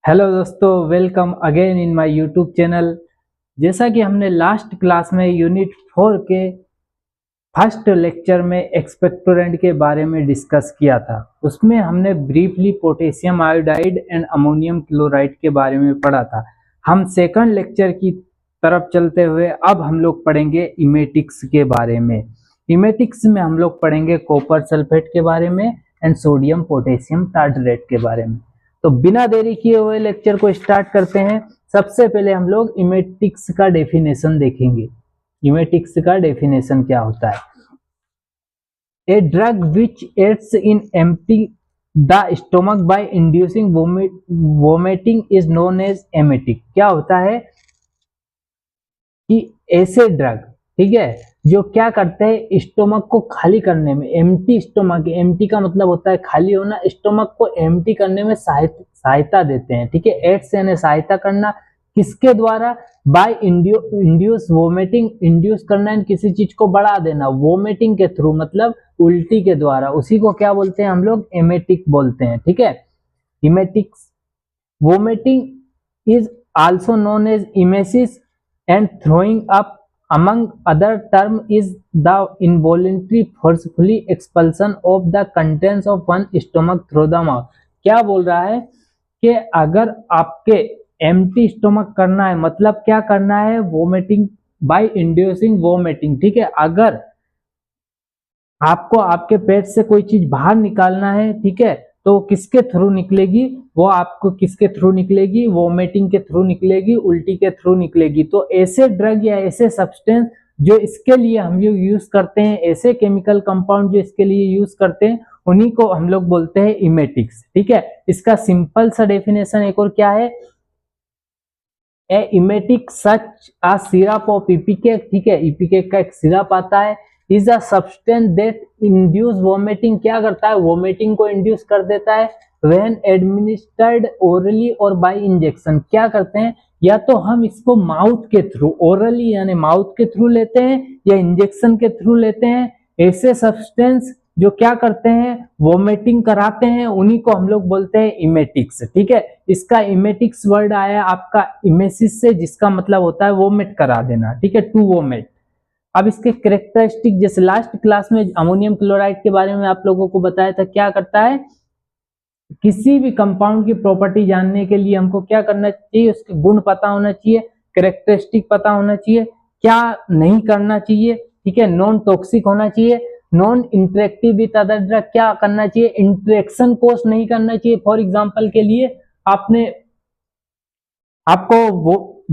Hello दोस्तों, welcome again in my YouTube channel. जैसा कि हमने लास्ट क्लास में यूनिट 4 के फर्स्ट लेक्चर में एक्सपेक्टोरेंट के बारे में डिस्कस किया था, उसमें हमने briefly potassium iodide and ammonium chloride के बारे में पढ़ा था। हम सेकंड लेक्चर की तरफ चलते हुए अब हम लोग पढ़ेंगे इमेटिक्स के बारे में। इमेटिक्स में हम लोग पढ़ेंगे कॉपर सल्फेट के बारे में एंड सोडियम पोटेशियम टार्टरेट के बारे में। तो बिना देरी किए हुए लेक्चर को स्टार्ट करते हैं। सबसे पहले हम लोग इमेटिक्स का डेफिनेशन देखेंगे। इमेटिक्स का डेफिनेशन क्या होता है? A drug which aids in empty the stomach by inducing vomiting is known as emetic. क्या होता है कि ऐसे ड्रग, ठीक है, जो क्या करते हैं स्टोमक को खाली करने में, एम्प्टी स्टोमक, एम्प्टी का मतलब होता है खाली होना, स्टोमक को एम्प्टी करने में सहायता देते हैं। ठीक है, एड्स यानी सहायता करना, किसके द्वारा? बाय इंड्यूस वोमिटिंग, इंड्यूस करना है किसी चीज को बढ़ा देना, वोमिटिंग के थ्रू मतलब उल्टी के द्वारा, उसी को क्या बोलते हैं हम लोग? एमेटिक बोलते हैं। ठीक है, emetics. Vomiting is also known as emesis and throwing up among other term is the involuntary forcefully expulsion of the contents of one stomach through the mouth। क्या बोल रहा है कि अगर आपके एम्प्टी स्टोमक करना है, मतलब क्या करना है? Vomiting by inducing vomiting. ठीक है, अगर आपको आपके पेट से कोई चीज बाहर निकालना है, ठीक है, तो किसके थ्रू निकलेगी? वो आपको किसके थ्रू निकलेगी? वोमिटिंग के थ्रू निकलेगी, उल्टी के थ्रू निकलेगी। तो ऐसे ड्रग या ऐसे सब्सटेंस जो इसके लिए हम लोग यूज करते हैं, ऐसे केमिकल कंपाउंड जो इसके लिए यूज करते हैं, उन्हीं को हम लोग बोलते हैं इमेटिक्स। ठीक है, इसका सिंपल सा डेफिनेशन एक और क्या है? A emetic such uh syrup of ipecac. ठीक है, इपिकेक का एक सिरप आता है। Is a substance that induce vomiting. क्या करता है? वोमिटिंग को इंड्यूस कर देता है। व्हेन एडमिनिस्टर्ड ओरली और बाय इंजेक्शन। क्या करते हैं? या तो हम इसको माउथ के थ्रू, ओरली यानी माउथ के थ्रू लेते हैं, या इंजेक्शन के थ्रू लेते हैं। ऐसे सब्सटेंस जो क्या करते हैं? वोमिटिंग कराते हैं, उन्हीं को हम लोग बोलते हैं इमेटिक्स। ठीक है, इसका इमेटिक्स वर्ड आया आपका इमेसिस से, जिसका मतलब होता है वोमिट करा देना। ठीक है, टू वोमिट। अब इसके कैरेक्टरिस्टिक, जैसे लास्ट क्लास में अमोनियम क्लोराइड के बारे में आप लोगों को बताया था, क्या करता है? किसी भी कंपाउंड की प्रॉपर्टी जानने के लिए हमको क्या करना चाहिए? उसके गुण पता होना चाहिए, कैरेक्टरिस्टिक पता होना चाहिए, क्या नहीं करना चाहिए। ठीक है, नॉन टॉक्सिक होना चाहिए, non interactive with other drug. क्या करना चाहिए? इंटरेक्शन कोस नहीं करना चाहिए। फॉर एग्जांपल के लिए आपको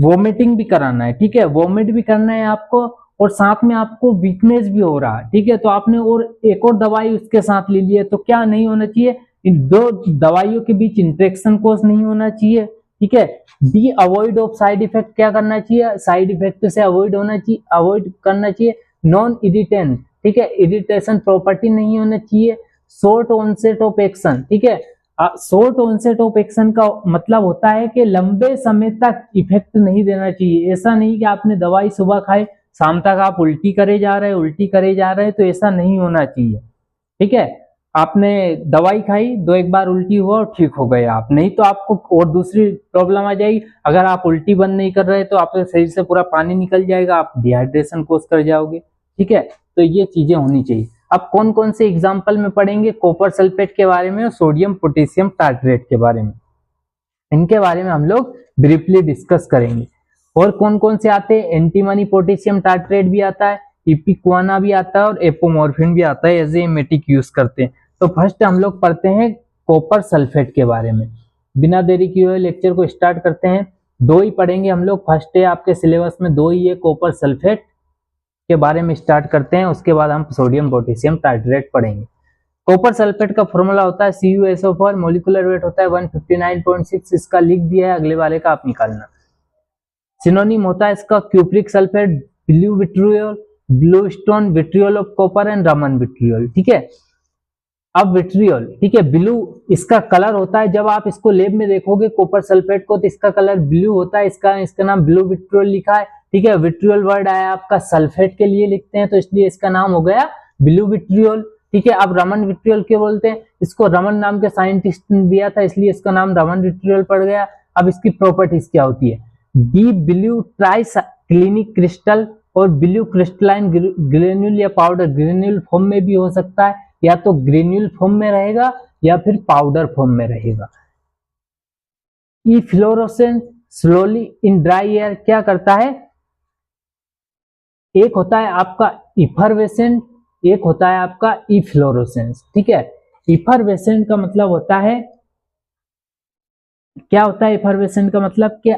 वोमिटिंग भी कराना है, ठीक है, वोमिट भी करना है आपको, और साथ में आपको वीकनेस भी हो रहा है, ठीक है, तो आपने और एक और दवाई उसके साथ ले ली है, तो क्या नहीं होना चाहिए? इन दो दवाइयों के बीच इंटरेक्शन कोस नहीं होना चाहिए। ठीक है, D avoid of side effect. क्या करना चाहिए? साइड इफेक्ट से अवॉइड होना चाहिए, अवॉइड करना चाहिए। नॉन इरिटेंट, ठीक है, इरिटेशन प्रॉपर्टी नहीं होना चाहिए। Short onset of action. ठीक है, शॉर्ट ऑनसेट ऑफ एक्शन का मतलब होता है कि लंबे समय तक इफेक्ट नहीं देना चाहिए। ऐसा नहीं कि आपने दवाई सुबह खाई, शाम तक आप उल्टी करे जा रहे हैं, उल्टी करे जा रहे हैं, तो ऐसा नहीं होना चाहिए। ठीक है, आपने दवाई खाई, दो एक बार उल्टी हुआ और ठीक हो गए आप, नहीं तो आपको और दूसरी प्रॉब्लम आ जाएगी। अगर आप उल्टी बंद नहीं कर रहे तो आपके शरीर से पूरा पानी निकल जाएगा, आप डिहाइड्रेशन कोस कर जाओगे। ठीक है, तो ये चीजें होनी चाहिए। अब कौन कौन से एग्जाम्पल में पढ़ेंगे? कॉपर सल्फेट के बारे में और सोडियम पोटेशियम टार्टरेट के बारे में, इनके बारे में हम लोग ब्रीफली डिस्कस करेंगे। और कौन कौन से आते हैं? एंटीमनी पोटेशियम टार्टरेट भी आता है, इपिक्वाना भी आता है, और एपोमॉर्फिन भी आता है, एज ए एमेटिक यूज करते हैं। तो फर्स्ट हम लोग पढ़ते हैं कॉपर सल्फेट के बारे में। बिना देरी किए हुए लेक्चर को स्टार्ट करते हैं। दो ही पढ़ेंगे हम लोग, फर्स्ट है आपके सिलेबस में दो ही है, कॉपर सल्फेट के बारे में स्टार्ट करते हैं, उसके बाद हम सोडियम पोटेशियम टार्टरेट पढ़ेंगे। कॉपर सल्फेट का फॉर्मूला होता है CuSO4, मोलिकुलर वेट होता है 159.6, इसका लिख दिया है, अगले वाले का आप निकालना। सिनोनिम होता है इसका cupric sulphate, blue vitriol, blue stone, vitriol of copper and Raman vitriol. ठीक है, अब विट्रियोल, ठीक है, ब्लू इसका कलर होता है, जब आप इसको लेब में देखोगे कॉपर सल्फेट को, तो इसका कलर ब्लू होता है, इसका नाम ब्लू विट्रियोल लिखा है। ठीक है, विट्रियोल वर्ड आया आपका सल्फेट के लिए लिखते हैं, तो इसलिए इसका नाम हो गया ब्लू विट्रियोल। ठीक है, अब रमन विट्रियोल क्यों बोलते हैं? इसको रमन नाम के साइंटिस्ट ने दिया था, इसलिए इसका नाम रमन रिट्रीवल पड़ गया। अब इसकी प्रॉपर्टीज क्या होती है, डीप ब्लू ट्राइक्लिनिक क्रिस्टल और ब्लू क्रिस्टलाइन ग्रेन्यूल या पाउडर, ग्रेन्यूल फॉर्म में भी हो सकता है, या तो ग्रेन्यूल फॉर्म में रहेगा या फिर पाउडर फॉर्म में रहेगा। इफ्लोरोसेंस स्लोली इन ड्राई एयर क्या करता है, एक होता है आपका इफरवेसेंट, एक होता है आपका इफ्लोरोसेंस। ठीक है, इफरवेसेंट का मतलब होता है, क्या होता है इफरवेसेंट का मतलब कि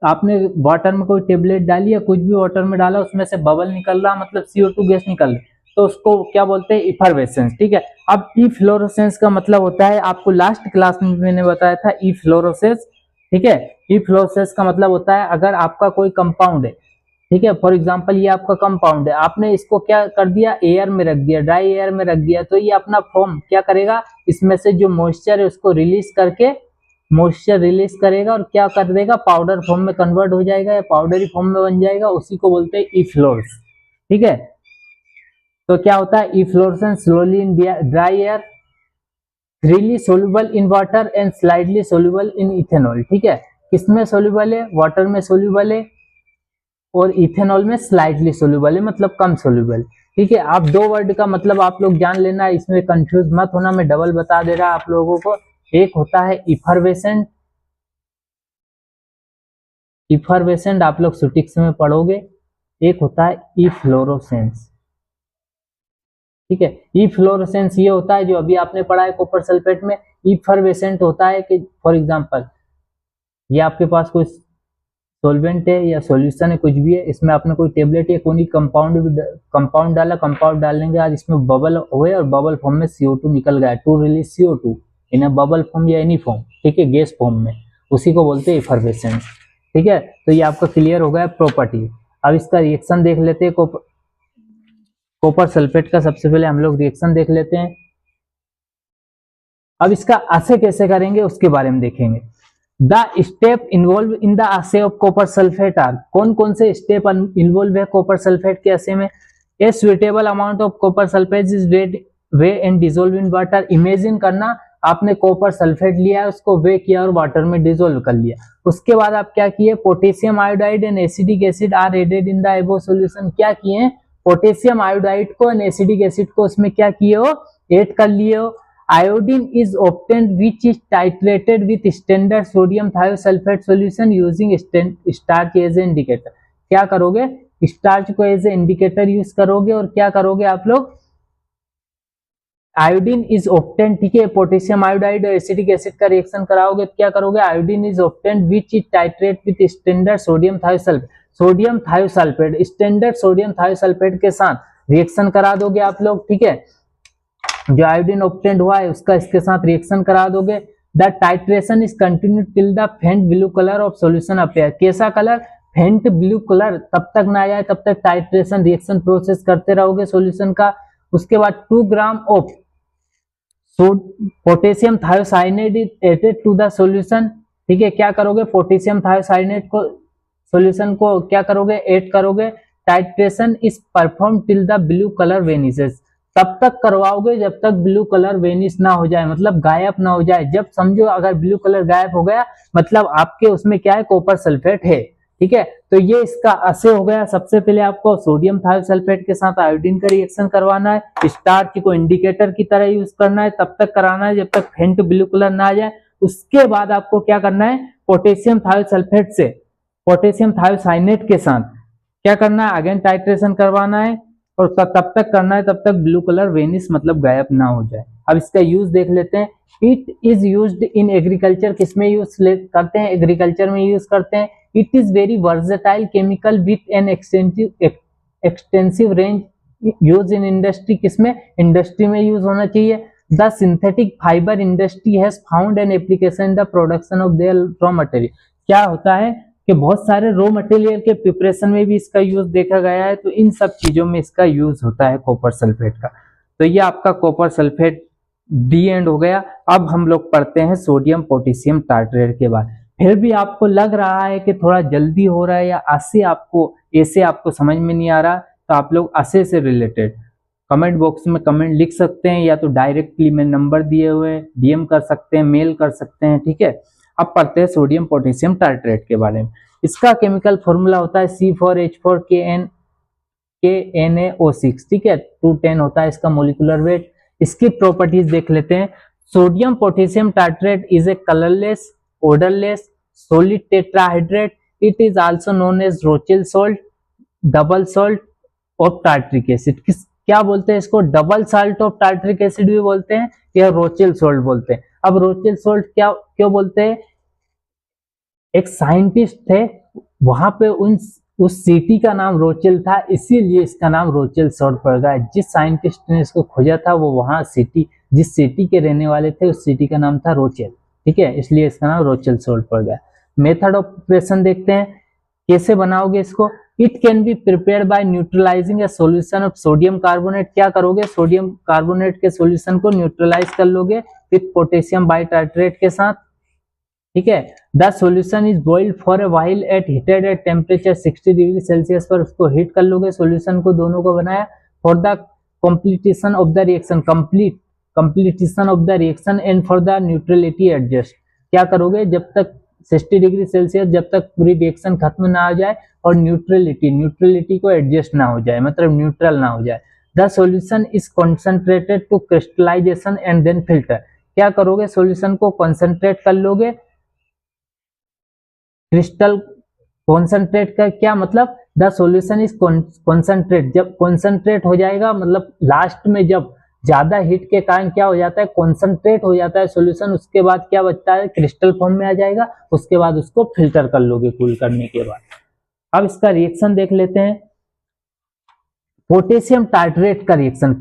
आपने वाटर में कोई टेबलेट डाली या कुछ भी वाटर में डाला, उसमें से बबल निकल रहा, मतलब CO2 गैस निकल रही, तो उसको क्या बोलते हैं, इफरवेसेंस। ठीक है, अब इफ्लोरोसेंस का मतलब होता है, आपको लास्ट क्लास में मैंने बताया था इफ्लोरोसेंस। ठीक है, इफ्लोरोसेंस का मतलब होता है अगर आपका कोई कंपाउंड है, ठीक है, फॉर एग्जांपल ये आपका कंपाउंड है, आपने इसको क्या कर दिया, एयर में रख दिया, ड्राई एयर में रख दिया, तो ये अपना फॉर्म क्या करेगा, इसमें से जो मॉइस्चर है उसको रिलीज करके, मॉइस्चर रिलीज करेगा और क्या कर देगा, पाउडर फॉर्म में कन्वर्ट हो जाएगा या पाउडरी फॉर्म में बन जाएगा, उसी को बोलते हैं इफ्लोर्स। ठीक है, तो क्या होता है, efflorescence slowly in dry air, freely soluble in water and slightly soluble in ethanol. ठीक है, किसमें सोल्यूबल है, वाटर में सोल्यूबल है और इथेनॉल में स्लाइडली सोल्यूबल है, मतलब कम सोल्यूबल। ठीक है, आप दो वर्ड का मतलब आप लोग जान लेना, इसमें कंफ्यूज मत होना, मैं डबल बता दे रहा आप लोगों को। एक होता है इफरवेसेंट, इफरवेसेंट आप लोग सुटिक्स में पढ़ोगे, एक होता है इफ्लोरोसेंस। ठीक है, इफ्लोरोसेंस ये होता है जो अभी आपने पढ़ा है कॉपर सल्फेट में। इफरवेसेंट होता है कि फॉर एग्जांपल ये आपके पास कोई सॉल्वेंट है या सॉल्यूशन है, कुछ भी है, इसमें आपने कोई टेबलेट या कोई कंपाउंड डाला, कंपाउंड डालने के बाद इसमें बबल हुए और बबल फॉर्म में CO2 निकल गया, to release CO2 in bubble form या एनी फॉर्म, ठीक है, गैस फॉर्म में, उसी को बोलते हैं इफरवेसेंस। ठीक है, तो ये आपका क्लियर हो गया प्रॉपर्टी। अब इसका रिएक्शन देख लेते हैं, कॉपर सल्फेट का सबसे पहले हम लोग रिएक्शन देख लेते हैं। अब इसका assay कैसे करेंगे उसके बारे में देखेंगे। The step involve in the assay of copper sulphate are, कौन कौन से स्टेप इन्वॉल्व है कॉपर सल्फेट के assay में। A suitable amount of copper sulphate is weigh and dissolve in water. Imagine करना आपने कॉपर सल्फेट लिया, उसको वे किया और वाटर में डिसोल्व कर लिया। उसके बाद आप क्या किए, potassium iodide and acidic acid are added in the above solution. क्या किए, पोटेशियम आयोडाइड को एंड एसिडिक एसिड को उसमें क्या किए हो, ऐड कर लिए हो। Iodine is obtained which is titrated with standard sodium thiosulphate solution using starch as a indicator. क्या करोगे, स्टार्च को एज ए इंडिकेटर यूज करोगे और क्या करोगे आप लोग, आयोडीन इज ऑब्टेन्ड, ठीक है, पोटेशियम आयोडाइड और एसिडिक एसिड का रिएक्शन कराओगे तो क्या करोगे, iodine is obtained which is titrate with standard sodium thiosulphate, sodium thiosulphate, standard sodium thiosulphate के साथ रिएक्शन करा दोगे आप लोग। ठीक है, जो आयोडीन ऑब्टेन्ड हुआ है उसका इसके साथ रिएक्शन करा दोगे। The titration is continue till the फेंट blue colour of solution appear. कैसा कलर, फेंट ब्लू कलर, तब तक ना आ जाए तब तक टाइट्रेशन रिएक्शन प्रोसेस करते रहोगे सॉल्यूशन का। उसके बाद 2 gram of potassium thiocyanate is added to the solution. ठीक है, क्या करोगे, पोटेशियम थायोसाइनेट को सॉल्यूशन को क्या करोगे, ऐड करोगे। Titration is perform till the blue colour vanishes. तब तक करवाओगे जब तक ब्लू कलर वेनिस ना हो जाए, मतलब गायब ना हो जाए। जब समझो अगर ब्लू कलर गायब हो गया मतलब आपके उसमें क्या है, कॉपर सल्फेट है। ठीक है, तो ये इसका assay हो गया। सबसे पहले आपको सोडियम थायोसल्फेट के साथ आयोडीन का रिएक्शन करवाना है, स्टार्च को इंडिकेटर की तरह यूज करना है, तब तक कराना है जब तक फेंट ब्लू कलर ना आ जाए। उसके बाद आपको क्या करना है, पोटेशियम थायोसल्फेट से पोटेशियम थायोसाइनेट के साथ क्या करना है, अगेन टाइट्रेशन करवाना है और तब तक करना है तब तक ब्लू कलर वेनिस मतलब गायब ना हो जाए। अब इसका यूज देख लेते हैं। It is used in agriculture, किसमें यूज करते हैं, एग्रीकल्चर में यूज करते हैं। It is very versatile chemical with an extensive range use in industry, किसमें, इंडस्ट्री में यूज होना चाहिए। The synthetic fibre industry has found an application in the production of their raw material. क्या होता है कि बहुत सारे रॉ मटेरियल के प्रिपरेशन में भी इसका यूज देखा गया है, तो इन सब चीजों में इसका यूज होता है कॉपर सल्फेट का। तो ये आपका कॉपर सल्फेट डी एंड हो गया। अब हम लोग पढ़ते हैं सोडियम पोटेशियम टार्ट्रेट के बाद। फिर भी आपको लग रहा है कि थोड़ा जल्दी हो रहा है या ऐसे आपको समझ में नहीं आ रहा, तो आप लोग assay से रिलेटेड कमेंट बॉक्स में कमेंट लिख सकते हैं, या तो डायरेक्टली में नंबर दिए हुए डीएम कर सकते हैं, मेल कर सकते हैं, ठीक है। अब पढ़ते हैं सोडियम पोटेशियम टार्ट्रेट के बारे में। इसका केमिकल फॉर्मूला होता है C4H4KNaO6, ठीक है, 210 होता है इसका मोलिकुलर वेट। इसकी प्रॉपर्टीज देख लेते हैं। Sodium potassium tartrate is a colourless, odorless, solid tetrahydrate. It is also known as Rochelle salt, double salt of tartric acid. क्या बोलते हैं इसको? Double salt of tartaric acid भी बोलते हैं या रोचेल सोल्ट बोलते हैं। अब रोचेल सोल्ट क्या क्यों बोलते हैं? एक साइंटिस्ट थे, वहां पे उस सिटी का नाम रोचेल था, इसीलिए इसका नाम रोचेल सोल्ट पड़ गया। जिस साइंटिस्ट ने इसको खोजा था वो वहां जिस सिटी के रहने वाले थे, उस सिटी का नाम था रोचेल, ठीक है, इसलिए इसका नाम रोचेल सोल्ट पड़ गया। मेथड ऑफ प्रिपरेशन देखते हैं, कैसे बनाओगे इसको। It can be prepared by neutralising a solution of sodium carbonate. क्या करोगे? सोडियम कार्बोनेट के सॉल्यूशन को न्यूट्रलाइज कर लोगे विथ पोटेशियम बाइटार्ट्रेट के साथ, ठीक है। The solution is boiled for a while at heated at temperature 60 degree Celsius पर उसको हीट कर लोगे सॉल्यूशन को, दोनों को बनाया। For the completion of the reaction, completion of the reaction and for the neutrality adjust. क्या करोगे? जब तक 60 डिग्री सेल्सियस, जब तक पूरी रिएक्शन खत्म ना हो जाए और न्यूट्रलिटी को एडजस्ट ना हो जाए, मतलब न्यूट्रल ना हो जाए। The solution is concentrated to crystallisation and then filter. क्या करोगे? सॉल्यूशन को कॉन्सेंट्रेट कर लोगे। क्रिस्टल कॉन्सेंट्रेट का क्या मतलब? द सॉल्यूशन इज कॉन्सेंट्रेट, जब कॉन्सेंट्रेट हो जाएगा मतलब लास्ट में जब ज्यादा हीट के कारण क्या हो जाता है? कॉन्सेंट्रेट हो जाता है सॉल्यूशन, उसके बाद क्या बचता है? क्रिस्टल फॉर्म में आ जाएगा, उसके बाद उसको फिल्टर कर लोगे कूल करने के बाद। अब इसका रिएक्शन देख लेते हैं। पोटेशियम टार्ट्रेट का रिएक्शन,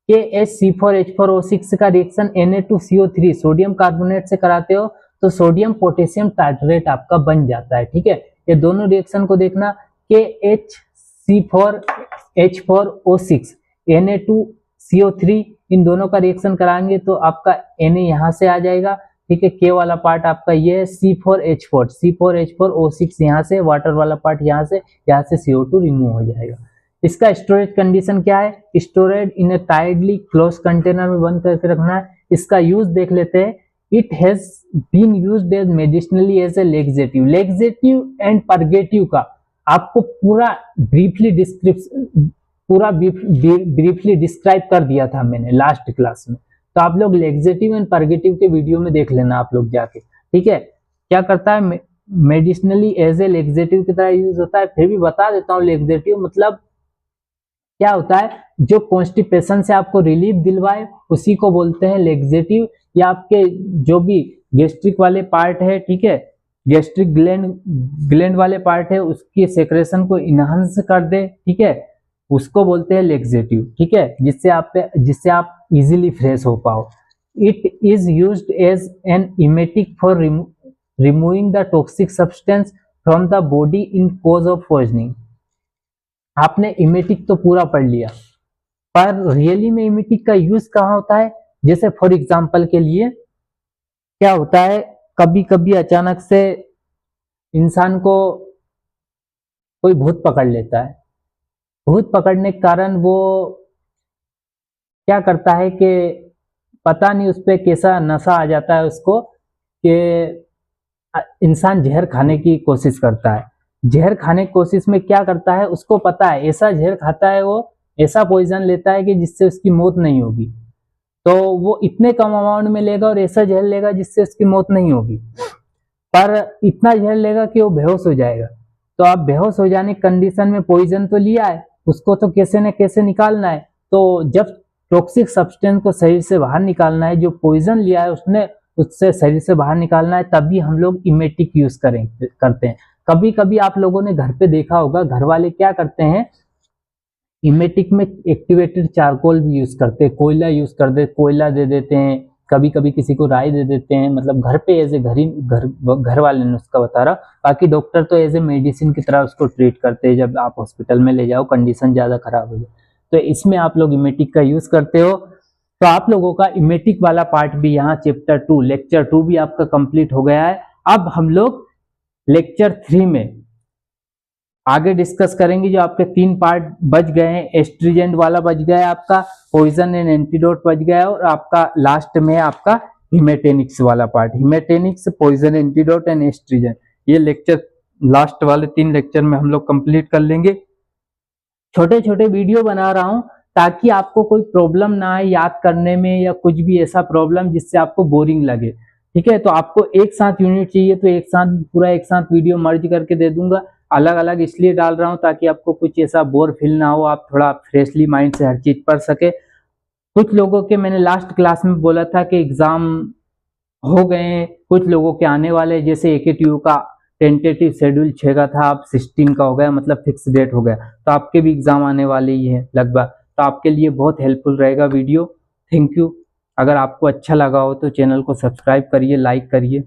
KH4H4O6 का रिएक्शन Na2CO3 सोडियम कार्बोनेट से कराते हो तो सोडियम पोटेशियम टार्ट्रेट आपका बन जाता है, ठीक है। ये दोनों रिएक्शन को देखना, KHC4H4O6 Na2CO3 इन दोनों का रिएक्शन कराएंगे तो आपका Na यहाँ से आ जाएगा, ठीक है। K वाला पार्ट आपका ये है C4H4O6 यहाँ से, वाटर वाला पार्ट यहाँ से CO2 रिमूव हो जाएगा। इसका स्टोरेज कंडीशन क्या है? स्टोरेज इन ए टाइटली क्लोज कंटेनर में बंद करके रखना है। इसका यूज देख लेते हैं। It has been used as medicinally as a laxative and purgative का आपको पूरा ब्रीफली डिस्क्राइब कर दिया था मैंने लास्ट क्लास में, तो आप लोग लेक्सेटिव एंड परगेटिव के वीडियो में देख लेना आप लोग जाके, ठीक है। क्या करता है? मेडिसिनली एज ए लेक्सेटिव की तरह यूज होता है। फिर भी बता देता हूँ, लेक्सेटिव मतलब क्या होता है? जो कॉन्स्टिपेशन से आपको रिलीफ दिलवाए उसी को बोलते हैं लेक्सेटिव, या आपके जो भी गैस्ट्रिक वाले पार्ट है, ठीक है, गैस्ट्रिक ग्लैंड वाले पार्ट है, उसकी सेक्रेशन को इनहांस कर दे, ठीक है, उसको बोलते हैं लेक्सेटिव, ठीक है, जिससे आप इजीली फ्रेश हो पाओ। It is used as an emetic for removing the toxic substance from the body in cause of poisoning. आपने इमेटिक तो पूरा पढ़ लिया, पर रियली में इमेटिक का यूज कहाँ होता है? जैसे फॉर एग्जांपल के लिए क्या होता है, कभी कभी अचानक से इंसान को कोई भूत पकड़ लेता है। भूत पकड़ने के कारण वो क्या करता है कि पता नहीं उस पर कैसा नशा आ जाता है उसको कि इंसान जहर खाने की कोशिश करता है। जहर खाने की कोशिश में क्या करता है? उसको पता है ऐसा जहर खाता है, वो ऐसा पॉइजन लेता है कि जिससे उसकी मौत नहीं होगी, तो वो इतने कम अमाउंट में लेगा और ऐसा जहर लेगा जिससे उसकी मौत नहीं होगी, पर इतना जहर लेगा कि वो बेहोश हो जाएगा। तो आप बेहोश हो जाने की कंडीशन में पॉइजन तो लिया है, उसको तो कैसे न कैसे निकालना है। तो जब टॉक्सिक सब्सटेंस को शरीर से बाहर निकालना है, जो पॉइजन लिया है उसने उससे शरीर से बाहर निकालना है, तभी हम लोग इमेटिक यूज करते हैं। कभी कभी आप लोगों ने घर पे देखा होगा, घर वाले क्या करते हैं, इमेटिक में एक्टिवेटेड चारकोल भी यूज करते हैं, कोयला दे देते हैं, कभी कभी किसी को राई दे देते हैं, मतलब घर पे एज ए घर वाले नुस्खा बता रहा। बाकी डॉक्टर तो एज ए मेडिसिन की तरह उसको ट्रीट करते हैं, जब आप हॉस्पिटल में ले जाओ कंडीशन ज्यादा खराब हो जाए, तो इसमें आप लोग इमेटिक का यूज करते हो। तो आप लोगों का इमेटिक वाला पार्ट भी यहाँ चैप्टर 2 लेक्चर 2 भी आपका कंप्लीट हो गया है। अब हम लोग लेक्चर 3 में आगे डिस्कस करेंगे। जो आपके 3 पार्ट बच गए हैं, एस्ट्रीजेंट वाला बच गया है आपका, पॉइजन एंड एंटीडोट बच गया है, और आपका लास्ट में आपका हिमेटेनिक्स वाला part, haematinics, poison, antidote and astringent. ये लेक्चर लास्ट वाले 3 लेक्चर में हम लोग कंप्लीट कर लेंगे। छोटे छोटे वीडियो बना रहा हूं ताकि आपको कोई प्रॉब्लम ना आए याद करने में, या कुछ भी ऐसा प्रॉब्लम जिससे आपको बोरिंग लगे। ठीक है, तो आपको एक साथ यूनिट चाहिए तो एक साथ पूरा एक साथ वीडियो मर्ज करके दे दूंगा। अलग अलग इसलिए डाल रहा हूं ताकि आपको कुछ ऐसा बोर फील ना हो, आप थोड़ा फ्रेशली माइंड से हर चीज पढ़ सके। कुछ लोगों के मैंने लास्ट क्लास में बोला था कि एग्जाम हो गए हैं, कुछ लोगों के आने वाले, जैसे AKTU का टेंटेटिव शेड्यूल 6 का था, अब 16 का हो गया, मतलब फिक्स डेट हो गया, तो आपके भी एग्जाम आने वाले ही है लगभग, तो आपके लिए बहुत हेल्पफुल रहेगा वीडियो। Thank you. अगर आपको अच्छा लगा हो तो चैनल को सब्सक्राइब करिए, लाइक करिए।